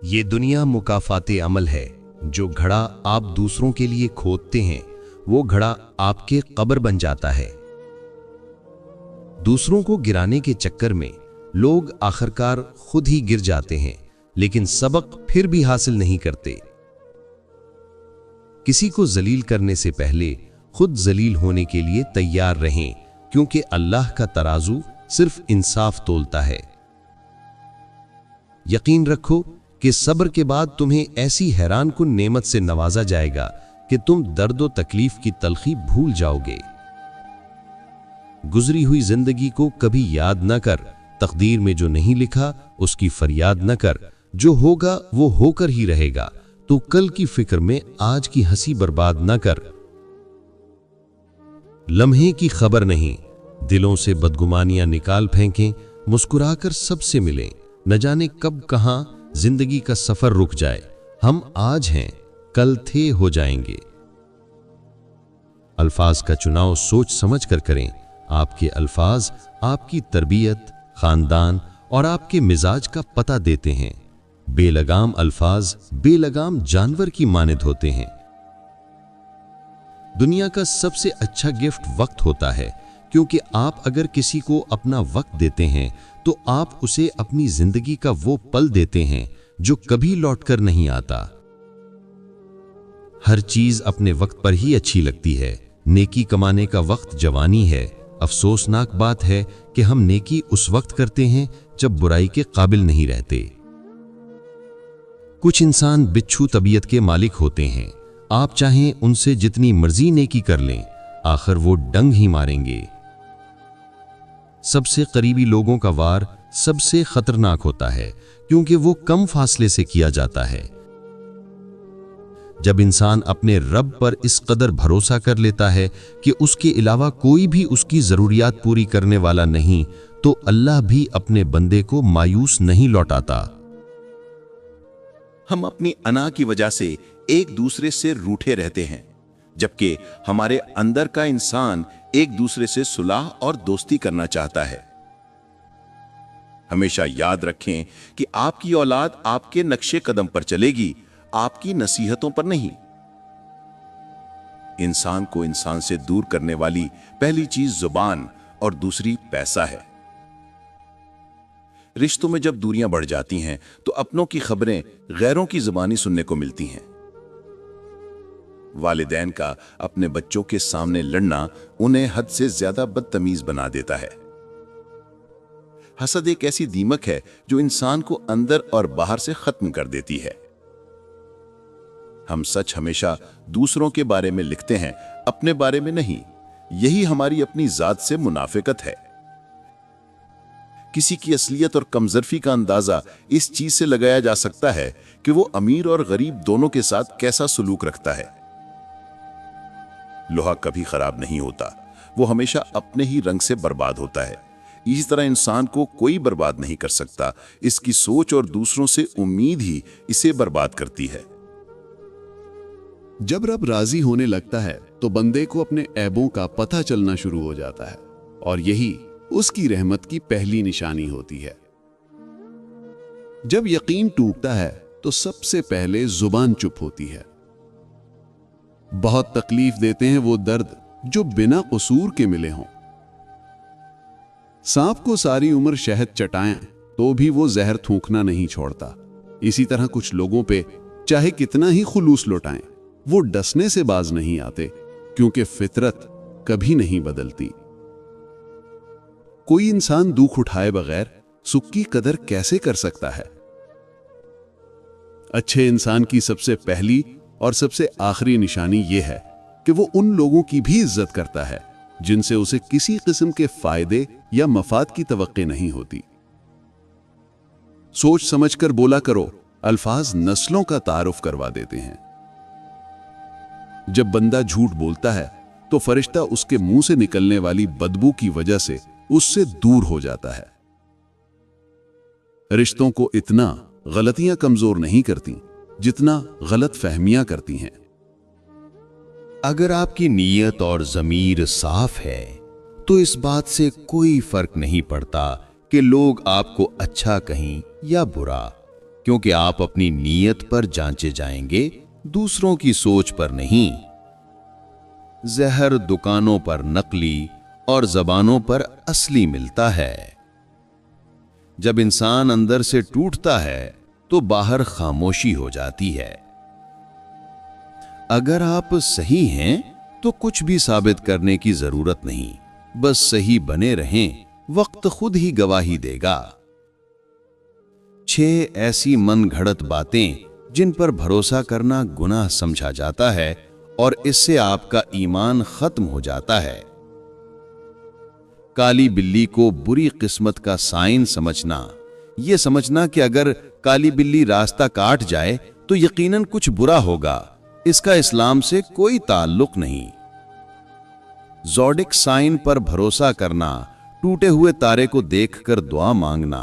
ये दुनिया मुकाफाते अमल है। जो घड़ा आप दूसरों के लिए खोदते हैं वो घड़ा आपके कब्र बन जाता है। दूसरों को गिराने के चक्कर में लोग आखिरकार खुद ही गिर जाते हैं, लेकिन सबक फिर भी हासिल नहीं करते। किसी को जलील करने से पहले खुद जलील होने के लिए तैयार रहें, क्योंकि अल्लाह का तराजू सिर्फ इंसाफ तोलता है। यकीन रखो कि सब्र के बाद तुम्हें ऐसी हैरान कुन नेमत से नवाजा जाएगा कि तुम दर्द व तकलीफ की तलखी भूल जाओगे। गुजरी हुई जिंदगी को कभी याद न कर, तकदीर में जो नहीं लिखा उसकी फरियाद न कर। जो होगा वो होकर ही रहेगा, तो कल की फिक्र में आज की हंसी बर्बाद न कर। लम्हे की खबर नहीं, दिलों से बदगुमानियां निकाल फेंकें, मुस्कुराकर सबसे मिलें। न जाने कब कहां जिंदगी का सफर रुक जाए। हम आज हैं, कल थे हो जाएंगे। अल्फाज का चुनाव सोच समझ कर करें। आपके अल्फाज आपकी तरबियत, खानदान और आपके मिजाज का पता देते हैं। बेलगाम अल्फाज बेलगाम जानवर की मानद होते हैं। दुनिया का सबसे अच्छा गिफ्ट वक्त होता है, क्योंकि आप अगर किसी को अपना वक्त देते हैं तो आप उसे अपनी जिंदगी का वो पल देते हैं जो कभी लौटकर नहीं आता। हर चीज अपने वक्त पर ही अच्छी लगती है। नेकी कमाने का वक्त जवानी है। अफसोसनाक बात है कि हम नेकी उस वक्त करते हैं जब बुराई के काबिल नहीं रहते। कुछ इंसान बिच्छू तबीयत के मालिक होते हैं। आप चाहें उनसे जितनी मर्जी नेकी कर लें, आखिर वो डंग ही मारेंगे। सबसे करीबी लोगों का वार सबसे खतरनाक होता है, क्योंकि वो कम फासले से किया जाता है। जब इंसान अपने रब पर इस कदर भरोसा कर लेता है कि उसके अलावा कोई भी उसकी जरूरियात पूरी करने वाला नहीं, तो अल्लाह भी अपने बंदे को मायूस नहीं लौटाता। हम अपनी अना की वजह से एक दूसरे से रूठे रहते हैं, जबकि हमारे अंदर का इंसान एक दूसरे से सुलह और दोस्ती करना चाहता है। हमेशा याद रखें कि आपकी औलाद आपके नक्शे कदम पर चलेगी, आपकी नसीहतों पर नहीं। इंसान को इंसान से दूर करने वाली पहली चीज जुबान और दूसरी पैसा है। रिश्तों में जब दूरियां बढ़ जाती हैं तो अपनों की खबरें गैरों की जुबानी सुनने को मिलती हैं। वालिदैन का अपने बच्चों के सामने लड़ना उन्हें हद से ज्यादा बदतमीज बना देता है। हसद एक ऐसी दीमक है जो इंसान को अंदर और बाहर से खत्म कर देती है। हम सच हमेशा दूसरों के बारे में लिखते हैं, अपने बारे में नहीं। यही हमारी अपनी जात से मुनाफिकत है। किसी की असलियत और कमजोरी का अंदाजा इस चीज से लगाया जा सकता है कि वो अमीर और गरीब दोनों के साथ कैसा सलूक रखता है। लोहा कभी खराब नहीं होता, वो हमेशा अपने ही रंग से बर्बाद होता है। इसी तरह इंसान को कोई बर्बाद नहीं कर सकता। इसकी सोच और दूसरों से उम्मीद ही इसे बर्बाद करती है। जब रब राजी होने लगता है तो बंदे को अपने ऐबों का पता चलना शुरू हो जाता है, और यही उसकी रहमत की पहली निशानी होती है। जब यकीन टूटता है तो सबसे पहले जुबान चुप होती है। बहुत तकलीफ देते हैं वो दर्द जो बिना कसूर के मिले हों। सांप को सारी उम्र शहद चटाएं तो भी वो जहर थूकना नहीं छोड़ता। इसी तरह कुछ लोगों पे चाहे कितना ही खुलूस लौटाएं, वो डसने से बाज नहीं आते, क्योंकि फितरत कभी नहीं बदलती। कोई इंसान दुख उठाए बगैर सुख की कदर कैसे कर सकता है? अच्छे इंसान की सबसे पहली और सबसे आखिरी निशानी यह है कि वो उन लोगों की भी इज्जत करता है जिनसे उसे किसी किस्म के फायदे या मफाद की तवक्के नहीं होती। सोच समझकर बोला करो, अल्फाज नस्लों का तारुफ करवा देते हैं। जब बंदा झूठ बोलता है तो फरिश्ता उसके मुंह से निकलने वाली बदबू की वजह से उससे दूर हो जाता है। रिश्तों को इतना गलतियां कमजोर नहीं करती जितना गलत फहमियां करती हैं। अगर आपकी नीयत और ज़मीर साफ है तो इस बात से कोई फर्क नहीं पड़ता कि लोग आपको अच्छा कहें या बुरा। क्योंकि आप अपनी नीयत पर जांचे जाएंगे, दूसरों की सोच पर नहीं। जहर दुकानों पर नकली और जबानों पर असली मिलता है। जब इंसान अंदर से टूटता है तो बाहर खामोशी हो जाती है। अगर आप सही हैं तो कुछ भी साबित करने की जरूरत नहीं, बस सही बने रहें, वक्त खुद ही गवाही देगा। 6 ऐसी मन घड़त बातें जिन पर भरोसा करना गुनाह समझा जाता है और इससे आपका ईमान खत्म हो जाता है। काली बिल्ली को बुरी किस्मत का साइन समझना, यह समझना कि अगर काली बिल्ली रास्ता काट जाए तो यकीनन कुछ बुरा होगा, इसका इस्लाम से कोई ताल्लुक नहीं। ज़ोडिक साइन पर भरोसा करना, टूटे हुए तारे को देखकर दुआ मांगना,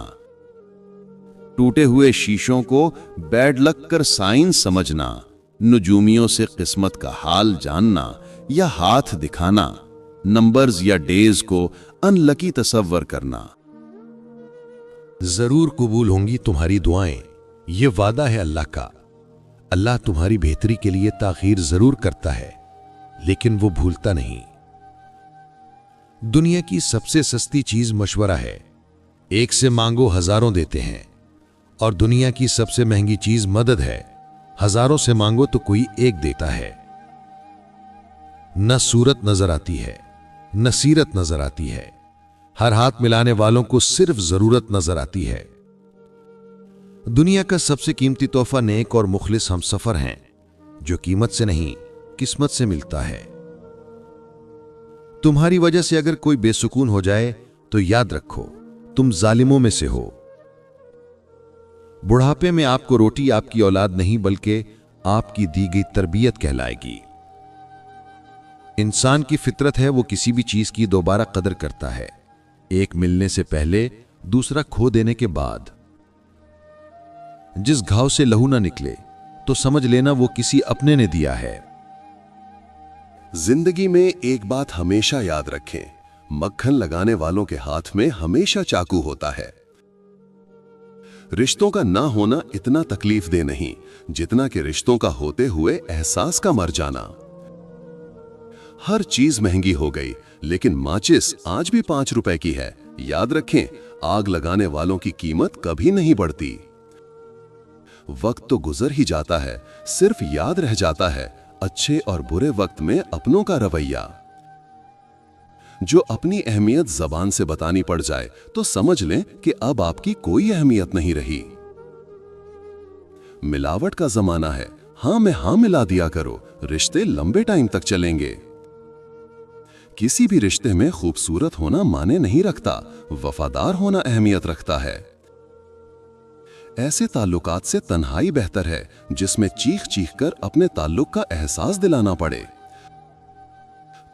टूटे हुए शीशों को बैड लक कर साइन समझना, नुजूमियों से किस्मत का हाल जानना या हाथ दिखाना, नंबर्स या डेज को अनलकी तसव्वर करना। जरूर कबूल होंगी तुम्हारी दुआएं, ये वादा है अल्लाह का। अल्लाह तुम्हारी बेहतरी के लिए ताखीर जरूर करता है, लेकिन वो भूलता नहीं। दुनिया की सबसे सस्ती चीज मशवरा है, एक से मांगो हजारों देते हैं, और दुनिया की सबसे महंगी चीज मदद है, हजारों से मांगो तो कोई एक देता है। न सूरत नजर आती है, न सीरत नजर आती है, हर हाथ मिलाने वालों को सिर्फ जरूरत नजर आती है। दुनिया का सबसे कीमती तोहफा नेक और मुखलिस हमसफर हैं, जो कीमत से नहीं किस्मत से मिलता है। तुम्हारी वजह से अगर कोई बेसुकून हो जाए तो याद रखो तुम जालिमों में से हो। बुढ़ापे में आपको रोटी आपकी औलाद नहीं बल्कि आपकी दी गई तरबियत कहलाएगी। इंसान की फितरत है वो किसी भी चीज की दोबारा कदर करता है, एक मिलने से पहले दूसरा खो देने के बाद। जिस घाव से लहू ना निकले तो समझ लेना वो किसी अपने ने दिया है। जिंदगी में एक बात हमेशा याद रखें, मक्खन लगाने वालों के हाथ में हमेशा चाकू होता है। रिश्तों का ना होना इतना तकलीफ दे नहीं जितना कि रिश्तों का होते हुए एहसास का मर जाना। हर चीज महंगी हो गई, लेकिन माचिस आज भी 5 रुपए की है। याद रखें, आग लगाने वालों की कीमत कभी नहीं बढ़ती। वक्त तो गुजर ही जाता है, सिर्फ याद रह जाता है अच्छे और बुरे वक्त में अपनों का रवैया। जो अपनी अहमियत जबान से बतानी पड़ जाए तो समझ लें कि अब आपकी कोई अहमियत नहीं रही। मिलावट का जमाना है, हां में हां मिला दिया करो, रिश्ते लंबे टाइम तक चलेंगे। किसी भी रिश्ते में खूबसूरत होना माने नहीं रखता, वफादार होना अहमियत रखता है। ऐसे ताल्लुकात से तन्हाई बेहतर है जिसमें चीख चीख कर अपने ताल्लुक का एहसास दिलाना पड़े।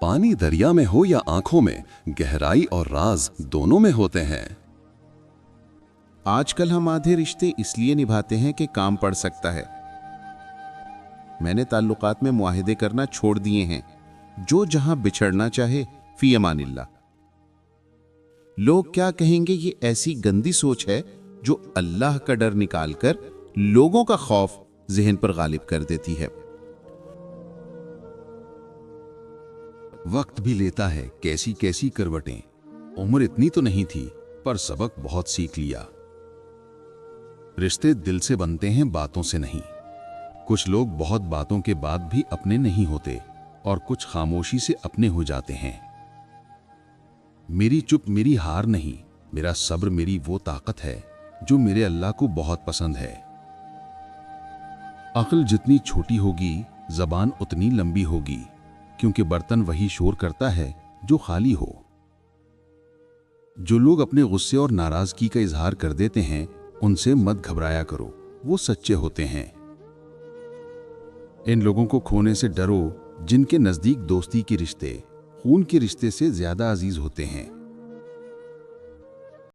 पानी दरिया में हो या आंखों में, गहराई और राज दोनों में होते हैं। आजकल हम आधे रिश्ते इसलिए निभाते हैं कि काम पड़ सकता है। मैंने ताल्लुकात में मुआहिदे करना छोड़ दिए हैं, जो जहां बिछड़ना चाहे फी अमानिल्लाह। लोग क्या कहेंगे, ये ऐसी गंदी सोच है जो अल्लाह का डर निकालकर लोगों का खौफ ज़हन पर गालिब कर देती है। वक्त भी लेता है कैसी कैसी करवटें। उम्र इतनी तो नहीं थी, पर सबक बहुत सीख लिया। रिश्ते दिल से बनते हैं, बातों से नहीं। कुछ लोग बहुत बातों के बाद भी अपने नहीं होते और कुछ खामोशी से अपने हो जाते हैं। मेरी चुप मेरी हार नहीं, मेरा सब्र मेरी वो ताकत है जो मेरे अल्लाह को बहुत पसंद है। अक्ल जितनी छोटी होगी, जबान उतनी लंबी होगी, क्योंकि बर्तन वही शोर करता है जो खाली हो। जो लोग अपने गुस्से और नाराजगी का इजहार कर देते हैं, उनसे मत घबराया करो, वो सच्चे होते हैं। इन लोगों को खोने से डरो जिनके नजदीक दोस्ती के रिश्ते खून के रिश्ते से ज्यादा अजीज होते हैं।